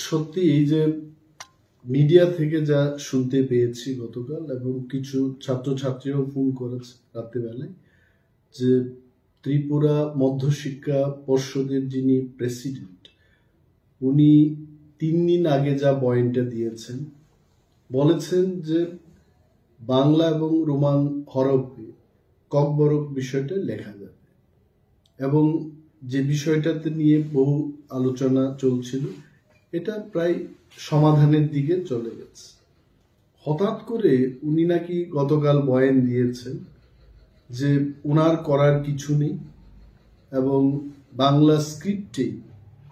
সত্যি এই যে মিডিয়া থেকে যা শুনতে পেয়েছি গতকাল, এবং কিছু ছাত্রছাত্রীও ফোন করেছে রাত্রিবেলায়, যে ত্রিপুরা মধ্যশিক্ষা পর্ষদের যিনি প্রেসিডেন্ট, উনি 3 দিন আগে যা বয়ানটা দিয়েছেন, বলেছেন যে বাংলা এবং রোমান হরফে ককবরক বিষয়টা লেখা যাবে, এবং যে বিষয়টাতে নিয়ে বহু আলোচনা চলছিল এটা প্রায় সমাধানের দিকে চলে গেছে। হঠাৎ করে উনি নাকি গতকাল বয়ান দিয়েছেন যে ওনার করার কিছু নেই এবং বাংলা স্ক্রিপ্টে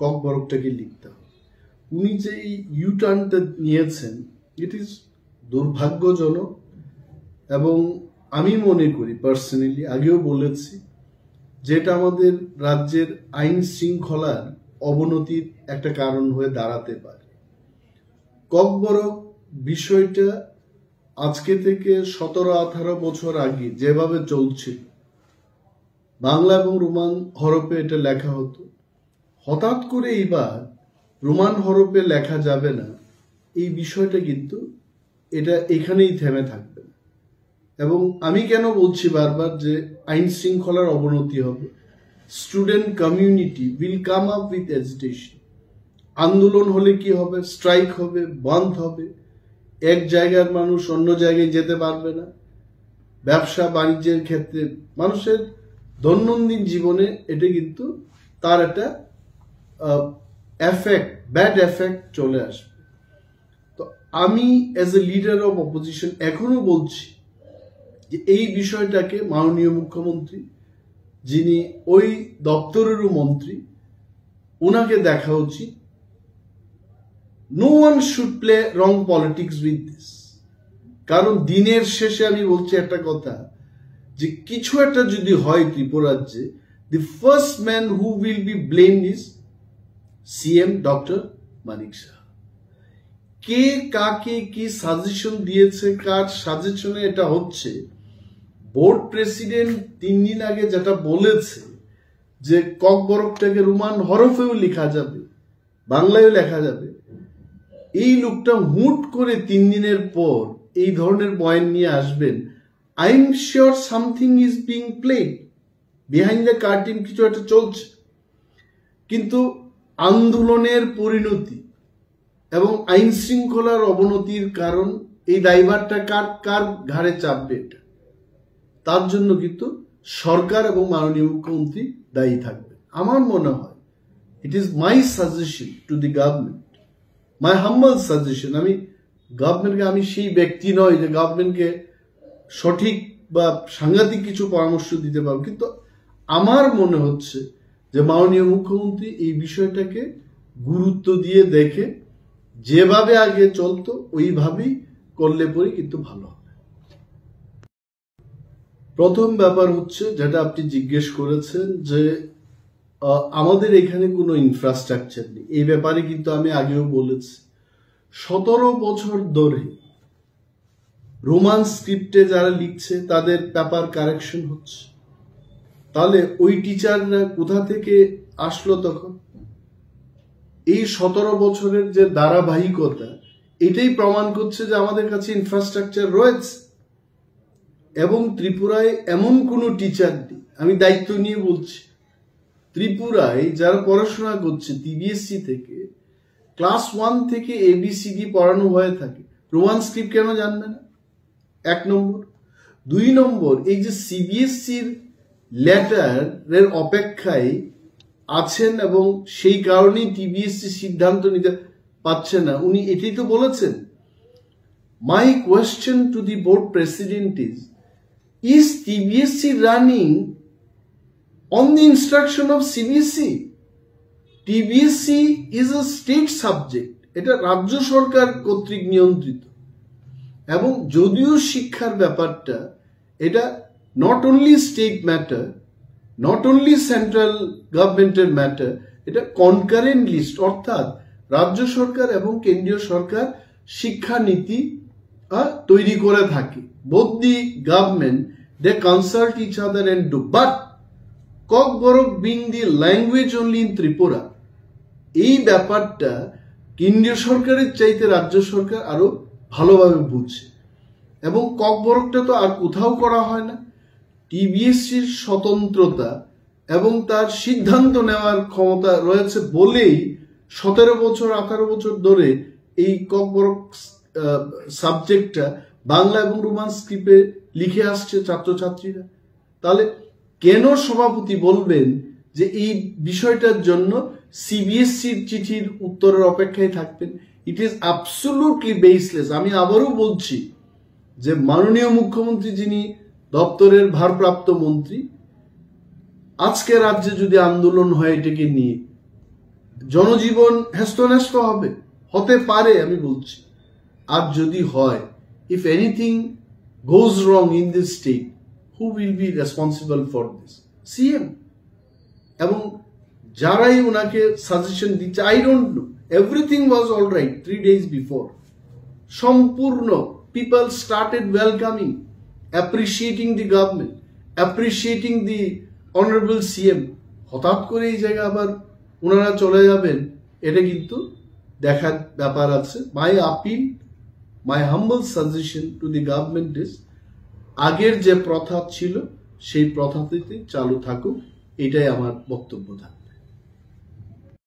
ককবরকটাকে লিখতে হবে। উনি যে এই ইউটার্নটা নিয়েছেন, ইট ইজ দুর্ভাগ্যজনক, এবং আমি মনে করি পার্সোনালি, আগেও বলেছি, যেটা আমাদের রাজ্যের আইন শৃঙ্খলার অবনতির একটা কারণ হয়ে দাঁড়াতে পারে। ককবরক বিষয়টা আজকে থেকে 17-18 বছর আগে যেভাবে চলছিল, বাংলা এবং রোমান হরফে এটা লেখা হতো, হঠাৎ করে এইবার রোমান হরফে লেখা যাবে না, এই বিষয়টা কিন্তু এটা এখানেই থেমে থাকবে না। এবং আমি কেন বলছি বারবার যে আইন শৃঙ্খলার অবনতি হবে, student community will come up with agitation. আন্দোলন হলে কি হবে? স্ট্রাইক হবে, বন্ধ হবে, এক জায়গার মানুষ অন্য জায়গায় যেতে পারবে না, ব্যবসা বাণিজ্যের ক্ষেত্রে, মানুষের দৈনন্দিন জীবনে এটা কিন্তু তার একটা এফেক্ট, ব্যাড এফেক্ট চলে আসবে। তো আমি as a leader of opposition এখনো বলছি যে এই বিষয়টাকে মাননীয় মুখ্যমন্ত্রী, যিনি ওই দপ্তরেরও মন্ত্রী, ওনাকে দেখা উচিত। No one should play wrong politics with this. কারণ দিনের শেষে আমি বলছি একটা কথা, যে কিছু একটা যদি হয় ত্রিপুরাজ্যে, the first man who will be blamed is CM doctor Manik Saha. কে কাকে কি সাজেশন দিয়েছে, কার সাজেশনে এটা হচ্ছে, বোর্ড প্রেসিডেন্ট 3 দিন আগে যেটা বলেছে যে ককবরকটাকে রোমান হরফেও লেখা যাবে, বাংলায়ও লেখা যাবে, এই লোকটা হুট করে 3 দিনের পর এই ধরনের বয়ান নিয়ে আসবেন। I am sure something is being played behind the curtain, কিছু একটা চলছে। কিন্তু আন্দোলনের পরিণতি এবং আইন শৃঙ্খলার অবনতির কারণ, এই দায়ভারটা কার কার ঘাড়ে চাপবে, এটা তার জন্য কিন্তু সরকার এবং মাননীয় মুখ্যমন্ত্রী দায়ী থাকবে। আমার মনে হয় it is my suggestion to the government, my humble suggestion. আমি গভর্নমেন্টকে, আমি সেই ব্যক্তি নয় যে গভর্নমেন্টকে সঠিক বা সাংঘাতিক কিছু পরামর্শ দিতে পারবো, কিন্তু আমার মনে হচ্ছে যে মাননীয় মুখ্যমন্ত্রী এই বিষয়টাকে গুরুত্ব দিয়ে দেখে যেভাবে আগে চলতো ওইভাবেই করলে পরে কিন্তু ভালো হবে। প্রথম ব্যাপার হচ্ছে যেটা আপনি জিজ্ঞেস করেছেন, যে আমাদের এখানে কোনো ইনফ্রাস্ট্রাকচার নেই। এই ব্যাপারে কিন্তু আমি আগেও বলেছি, 17 বছর ধরে রোমান স্ক্রিপ্টে যারা লিখছে তাদের পেপার কারেকশন হচ্ছে। তাহলে ওই টিচাররা কোথা থেকে আসলো তখন? এই 17 বছরের যে ধারাবাহিকতা, এটাই প্রমাণ করছে যে আমাদের কাছে ইনফ্রাস্ট্রাকচার রয়েছে। এবং ত্রিপুরায় এমন কোনো টিচার নেই, আমি দায়িত্ব নিয়ে বলছি, ত্রিপুরায় যারা পড়াশোনা করছে টিবিএসসি থেকে, ক্লাস 1 থেকে ABCD পড়ানো হয়ে থাকে, রোমান স্ক্রিপ্ট কেন জানবে না? 1 নম্বর। 2 নম্বর, এই যে CBSCর লেটারের অপেক্ষায় আছেন এবং সেই কারণেই টিবিএসসি সিদ্ধান্ত নিতে পারছে না, উনি এটাই তো বলেছেন। My question to the board president is TBSC running on the instruction of CBSE? TBSC is a state subject, এটা রাজ্য সরকার কর্তৃক নিয়ন্ত্রিত, এবং যদিও শিক্ষার ব্যাপারটা এটা not only state matter, not only central গভর্নমেন্টের ম্যাটার, এটা কনকারেন্ট লিস্ট, অর্থাৎ রাজ্য সরকার এবং কেন্দ্রীয় সরকার শিক্ষা নীতি তৈরি করে থাকে। Both the government, they consult each other and do. But Kokborok being the language only in Tripura, এই ব্যাপারটা কেন্দ্রীয় সরকারের চাইতে রাজ্য সরকার আরো ভালোভাবে বুঝছে, এবং ককবরকটা তো আর কোথাও করা হয় না। টিবিএসসির স্বতন্ত্রতা এবং তার সিদ্ধান্ত নেওয়ার ক্ষমতা রয়েছে বলেই 17 বছর 18 বছর ধরে এই ককবরক সাবজেক্টটা বাংলা এবং রোমান স্ক্রিপ্টে লিখে আসছে ছাত্রছাত্রীরা। তাহলে কেন সভাপতি বলবেন যে এই বিষয়টার জন্য সিবিএসসির চিঠির উত্তরের অপেক্ষায় থাকবেন? It is absolutely baseless. আমি আবারও বলছি যে মাননীয় মুখ্যমন্ত্রী, যিনি দপ্তরের ভারপ্রাপ্ত মন্ত্রী, আজকে রাজ্যে যদি আন্দোলন হয় এটাকে নিয়ে, জনজীবন হেস্তনেস্ত হবে, হতে পারে আমি বলছি। আর যদি হয়, if anything goes wrong in this state, who will be responsible for this? CM এবং যারাই ওনাকে সাজেশন দিচ্ছে, I don't know, everything was all right 3 days before. সম্পূর্ণ people started welcoming, appreciating the government, appreciating the honourable CM. হঠাৎ করে এই জায়গা আবার ওনারা চলে যাবেন, এটা কিন্তু দেখার ব্যাপার আছে। My appeal, my humble suggestion to the government is, আগের যে প্রথা ছিল সেই প্রথাটিতে চালু থাকুক, এটাই আমার বক্তব্য থাকে।